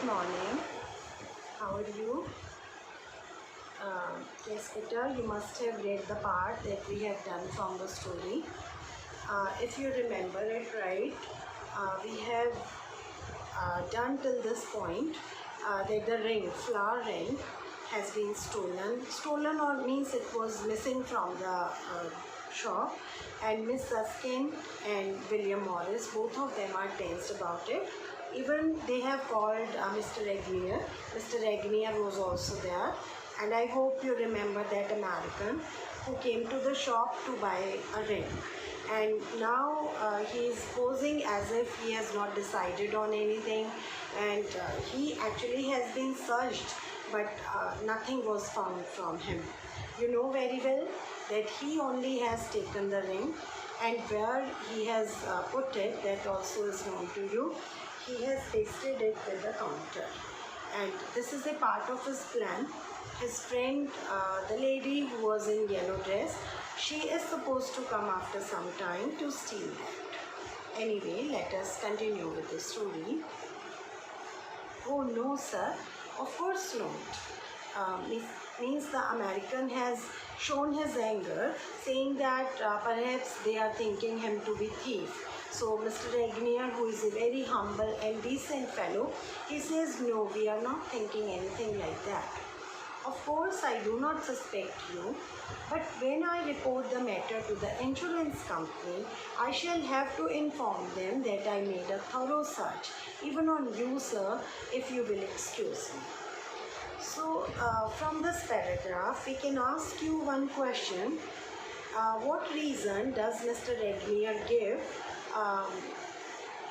morning. How are you? Yes, Peter, you must have read the part that we have done from the story. If you remember it right, we have done till this point that the ring, flower ring, has been stolen. Stolen or means it was missing from the shop, and Miss Suskin and William Morris, both of them are tensed about it. Even they have called Mr. Regnier. Mr. Regnier was also there, and I hope you remember that American who came to the shop to buy a ring. And now he is posing as if he has not decided on anything, and he actually has been searched, but nothing was found from him. You know very well that he only has taken the ring, and where he has put it, that also is known to you. He has pasted it with the counter, and this is a part of his plan. His friend, the lady who was in yellow dress, she is supposed to come after some time to steal that. Anyway, let us continue with the story. Oh no, sir, of course not. Means the American has shown his anger, saying that perhaps they are thinking him to be thief. So Mr. Regnier, who is a very humble and decent fellow, he says, no, we are not thinking anything like that. Of course, I do not suspect you, but when I report the matter to the insurance company, I shall have to inform them that I made a thorough search, even on you, sir, if you will excuse me. So, from this paragraph, we can ask you one question. What reason does Mr. Regnier give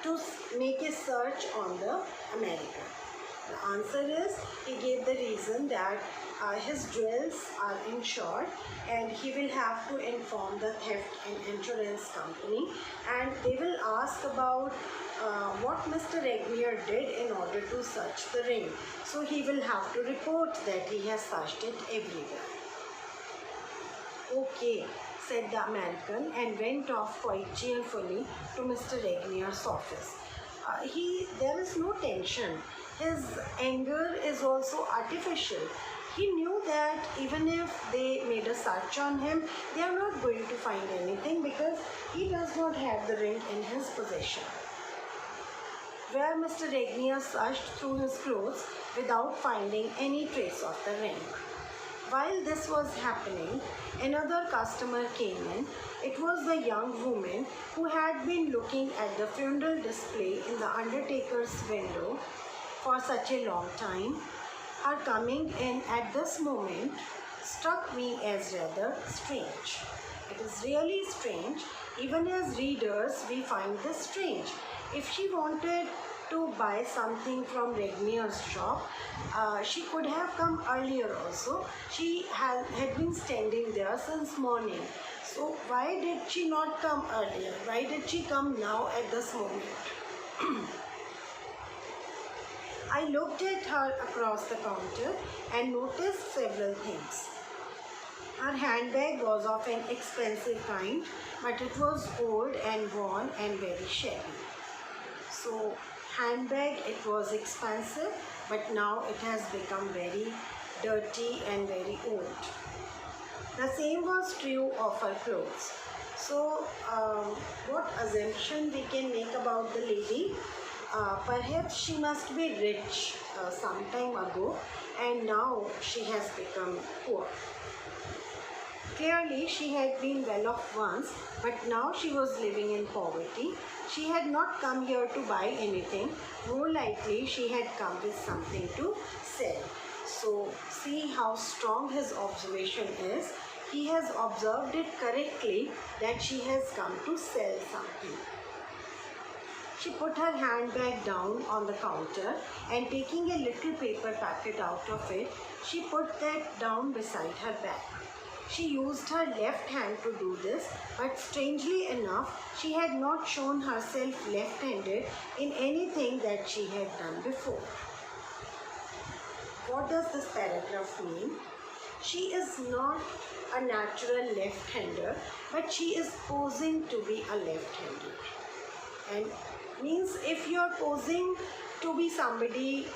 to make a search on the American? The answer is, he gave the reason that his jewels are insured, and he will have to inform the theft and insurance company, and they will ask about what Mr. Regnier did in order to search the ring. So he will have to report that he has searched it everywhere. Okay, said the American, and went off quite cheerfully to Mr. Regnier's office. There is no tension. His anger is also artificial. He knew that even if they made a search on him, they are not going to find anything because he does not have the ring in his possession. Where Mr. Regnier searched through his clothes without finding any trace of the ring. While this was happening, another customer came in. It was the young woman who had been looking at the funeral display in the undertaker's window for such a long time. Her coming in at this moment struck me as rather strange. It is really strange. Even as readers, we find this strange. If she wanted to buy something from Regnier's shop, she could have come earlier also. She had been standing there since morning. So why did she not come earlier? Why did she come now at this moment? I looked at her across the counter and noticed several things. Her handbag was of an expensive kind, but it was old and worn and very shabby. So, handbag, it was expensive, but now it has become very dirty and very old. The same was true of her clothes. So, what assumption we can make about the lady? Perhaps she must be rich some time ago, and now she has become poor. Clearly, she had been well off once, but now she was living in poverty. She had not come here to buy anything. More likely, she had come with something to sell. So, see how strong his observation is. He has observed it correctly that she has come to sell something. She put her handbag down on the counter, and taking a little paper packet out of it, she put that down beside her back. She used her left hand to do this, but strangely enough, she had not shown herself left-handed in anything that she had done before. What does this paragraph mean? She is not a natural left-hander, but she is posing to be a left-hander. And means if you are posing to be somebody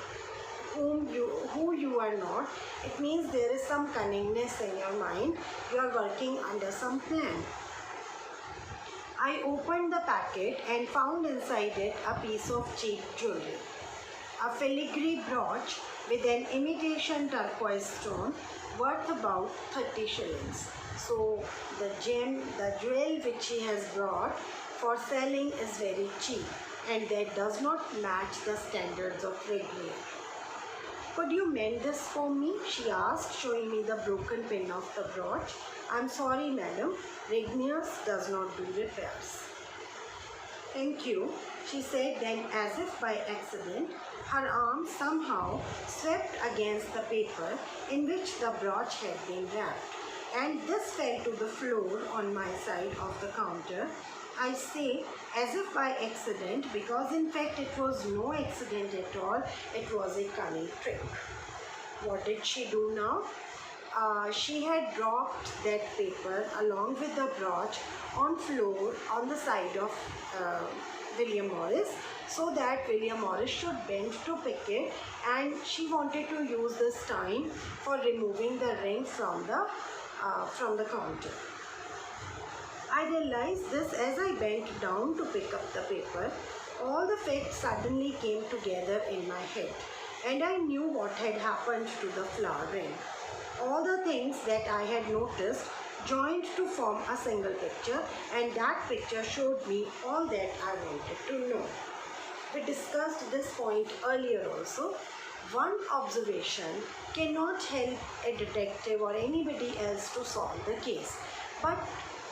who you are not, it means there is some cunningness in your mind. You are working under some plan. I opened the packet and found inside it a piece of cheap jewelry. A filigree brooch with an imitation turquoise stone worth about 30 shillings. So the jewel which she has brought for selling is very cheap, and that does not match the standards of Regnier. Could you mend this for me? She asked, showing me the broken pin of the brooch. I'm sorry, madam. Regnier's does not do repairs. Thank you, she said, then as if by accident, her arm somehow swept against the paper in which the brooch had been wrapped, and this fell to the floor on my side of the counter. I say as if by accident, because in fact it was no accident at all, it was a cunning trick. What did she do now? She had dropped that paper along with the brooch on floor on the side of William Morris, so that William Morris should bend to pick it, and she wanted to use this time for removing the ring from the counter. I realized this as I bent down to pick up the paper. All the facts suddenly came together in my head, and I knew what had happened to the flower ring. All the things that I had noticed joined to form a single picture, and that picture showed me all that I wanted to know. We discussed this point earlier also. One observation cannot help a detective or anybody else to solve the case, but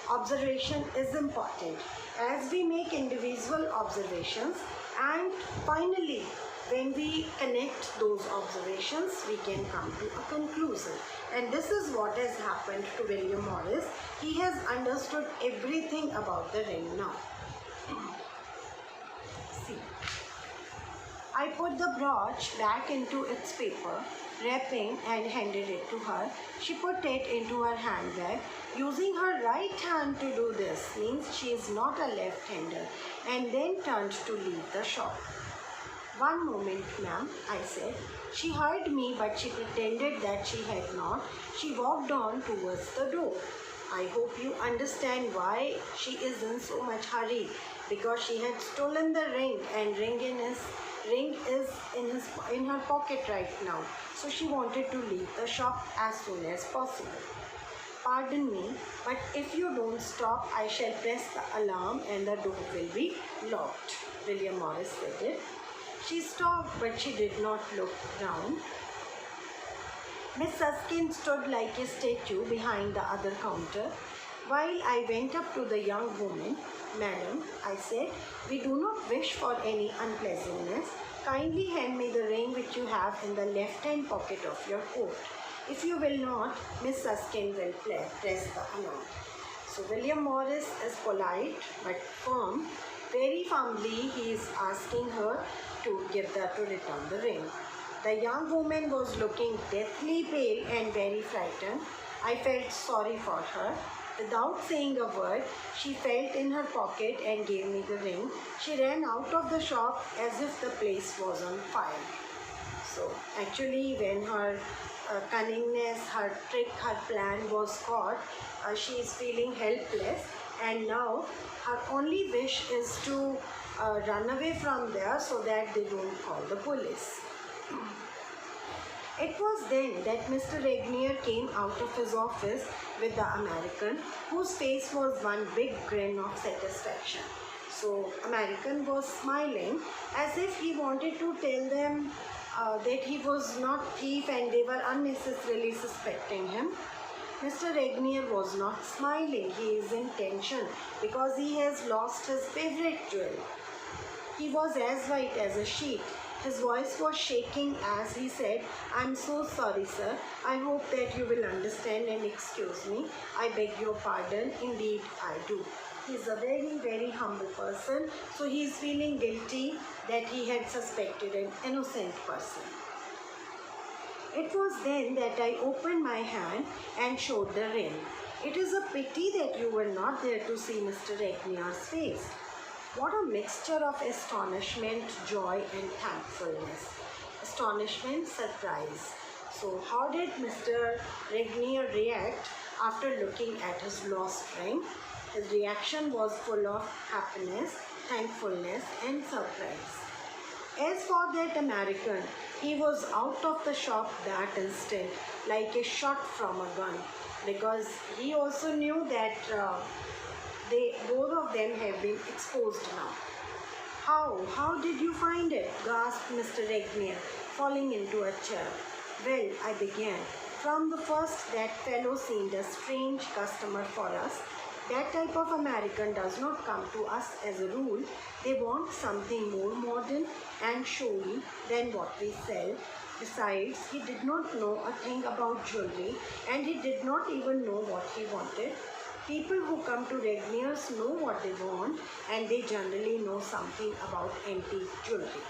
observation is important as we make individual observations, and finally when we connect those observations we can come to a conclusion, and this is what has happened to William Morris. He has understood everything about the ring now. See, I put the brooch back into its paper wrapping and handed it to her. She put it into her handbag. Using her right hand to do this means she is not a left-hander, and then turned to leave the shop. One moment, ma'am, I said. She heard me, but she pretended that she had not. She walked on towards the door. I hope you understand why she is in so much hurry, because she had stolen the ring, and ring is in her pocket right now. So she wanted to leave the shop as soon as possible. Pardon me, but if you don't stop, I shall press the alarm and the door will be locked, William Morris said it. She stopped, but she did not look round. Miss Suskin stood like a statue behind the other counter. While I went up to the young woman, Madam, I said, we do not wish for any unpleasantness. Kindly hand me the ring which you have in the left-hand pocket of your coat. If you will not, Miss Suskin will press the alarm. So William Morris is polite but firm. Very firmly he is asking her to return the ring. The young woman was looking deathly pale and very frightened. I felt sorry for her. Without saying a word, she felt in her pocket and gave me the ring. She ran out of the shop as if the place was on fire. So actually when her cunningness, her trick, her plan was caught, she is feeling helpless, and now her only wish is to run away from there so that they don't call the police. It was then that Mr. Regnier came out of his office with the American, whose face was one big grin of satisfaction. So American was smiling as if he wanted to tell them that he was not thief and they were unnecessarily suspecting him. Mr. Regnier was not smiling. He is in tension because he has lost his favorite jewel. He was as white as a sheet. His voice was shaking as he said, I'm so sorry, sir. I hope that you will understand and excuse me. I beg your pardon. Indeed, I do. He is a very, very humble person. So he is feeling guilty that he had suspected an innocent person. It was then that I opened my hand and showed the ring. It is a pity that you were not there to see Mr. Regnier's face. What a mixture of astonishment, joy and thankfulness. astonishment, surprise. So how did Mr. Regnier react after looking at his lost ring? His reaction was full of happiness, thankfulness and surprise. As for that American, he was out of the shop that instant, like a shot from a gun, because he also knew that both of them have been exposed now. How? How did you find it? Gasped Mr. Regnier, falling into a chair. Well, I began. From the first, that fellow seemed a strange customer for us. That type of American does not come to us as a rule. They want something more modern and showy than what we sell. Besides, he did not know a thing about jewelry and he did not even know what he wanted. People who come to Regnier's know what they want and they generally know something about antique jewelry.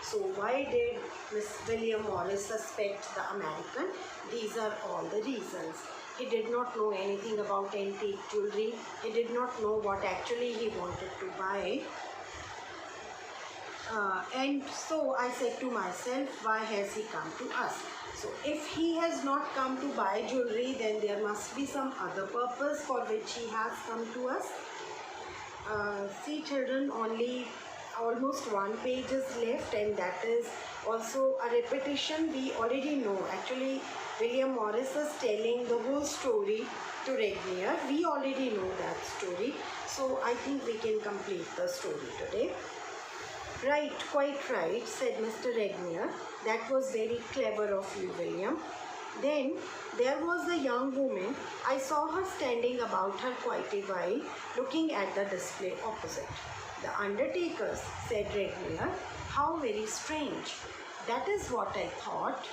So why did Miss William Morris suspect the American? These are all the reasons. He did not know anything about antique jewelry. He did not know what actually he wanted to buy. And so I said to myself, why has he come to us? So if he has not come to buy jewelry, then there must be some other purpose for which he has come to us. See children, only almost one page is left and that is also a repetition. We already know. Actually, William Morris is telling the whole story to Regnier. We already know that story. So I think we can complete the story today. Right, quite right, said Mr. Regnier. That was very clever of you, William. Then there was the young woman. I saw her standing about her quite a while, looking at the display opposite. The undertakers, said Regnier. How very strange. That is what I thought.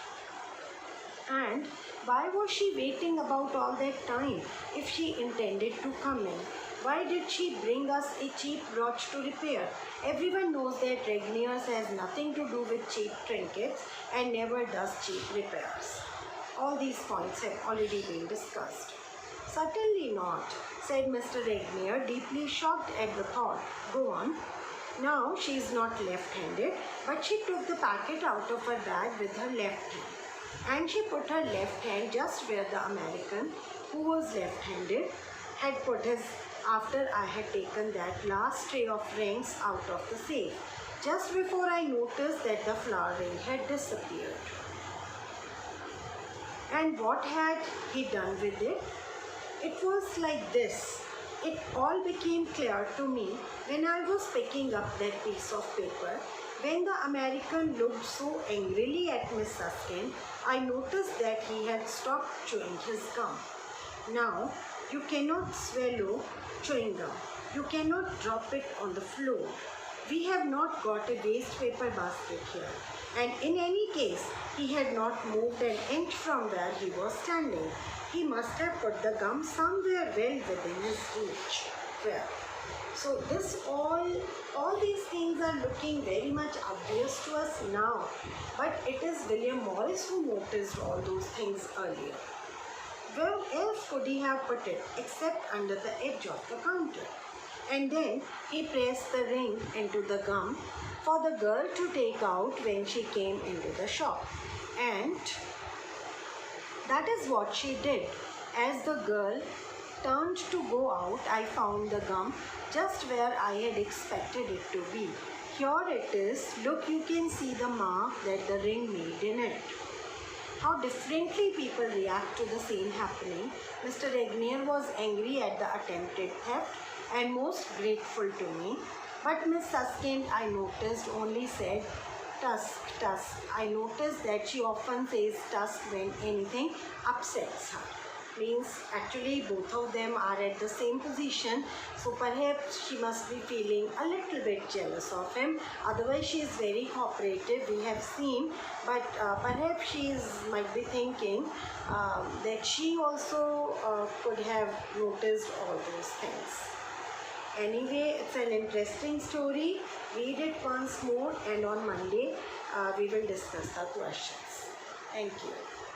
And why was she waiting about all that time if she intended to come in? Why did she bring us a cheap brooch to repair? Everyone knows that Regnier's has nothing to do with cheap trinkets and never does cheap repairs. All these points have already been discussed. Certainly not, said Mr. Regnier, deeply shocked at the thought. Go on. Now she is not left-handed, but she took the packet out of her bag with her left hand. And she put her left hand just where the American, who was left-handed, had put his after I had taken that last tray of rings out of the safe, just before I noticed that the flower ring had disappeared. And what had he done with it? It was like this. It all became clear to me when I was picking up that piece of paper. When the American looked so angrily at Miss Susskind, I noticed that he had stopped chewing his gum. Now, you cannot swallow chewing gum. You cannot drop it on the floor. We have not got a waste paper basket here. And in any case, he had not moved an inch from where he was standing. He must have put the gum somewhere well within his reach. Well, so all these things are looking very much obvious to us now. But it is William Morris who noticed all those things earlier. Where else could he have put it except under the edge of the counter? And then he pressed the ring into the gum for the girl to take out when she came into the shop. And that is what she did. As the girl turned to go out, I found the gum just where I had expected it to be. Here it is. Look, you can see the mark that the ring made in it. How differently people react to the same happening. Mr. Regnier was angry at the attempted theft and most grateful to me. But Miss Susskind, I noticed, only said, tusk, tusk. I noticed that she often says tusk when anything upsets her. Means actually both of them are at the same position, so perhaps she must be feeling a little bit jealous of him. Otherwise she is very cooperative, we have seen, but perhaps she might be thinking that she also could have noticed all those things. Anyway, it's an interesting story. Read it once more and on Monday we will discuss the questions. Thank you.